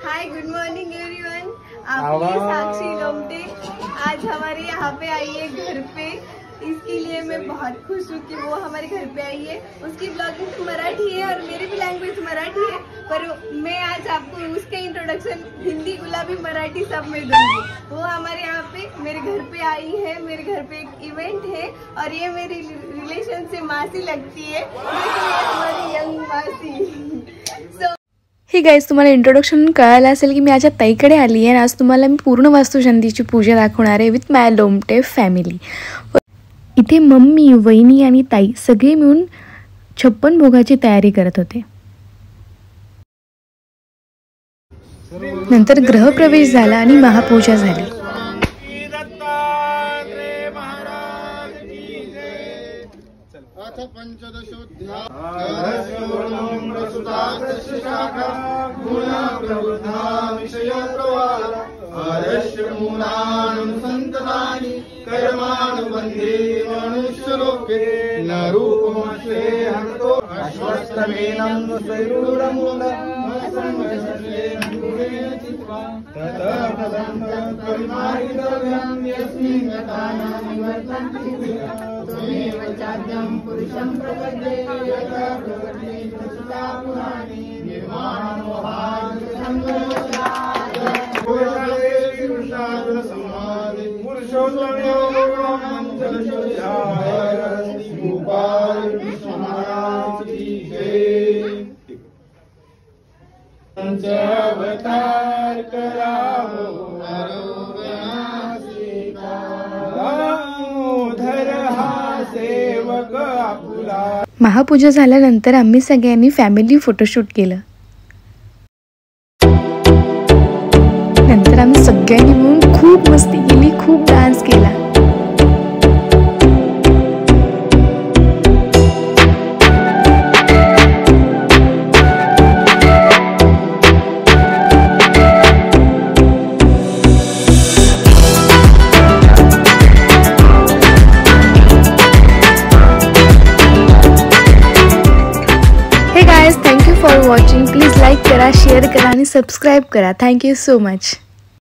हाय, good morning everyone. आपकी साक्षी लोमटे आज हमारे यहाँ पे आई है घर पे। इसके लिए मैं बहुत खुश हूँ कि वो हमारे घर पे आई है। उसकी ब्लॉगिंग तो मराठी है और मेरी भी लैंग्वेज मराठी है, पर मैं आज आपको उसका इंट्रोडक्शन हिंदी, गुलाबी, मराठी सब में दूंगी। वो हमारे यहाँ पे मेरे घर पे आई है। मेरे घर पे एक इवेंट है और ये मेरी रिलेशन से मासी लगती है, हमारी यंग मासी। हे गाईज, तुम्हाला इंट्रोडक्शन कळालं असेल की मी आज ताईकडे आली आहे आणि आज तुम्हाला मी पूर्ण वास्तुशांतीची पूजा दाखवणार आहे विथ माय लोमटे फॅमिली। इथे मम्मी, वहिनी आणि ताई सगळे मिळून 56 भोगाची तयारी करत होते। नंतर ग्रहप्रवेश झाला आणि महापूजा झाली। महापूजा झाल्यानंतर आम्ही सगळ्यांनी फॅमिली फोटोशूट केलं। नंतर आम्ही सगळ्यांनी मिळून खूप मस्ती केली, खूप डान्स केला। Thank you for watching. Please like करा, शेअर करा आणि सबस्क्राइब करा। Thank you so much.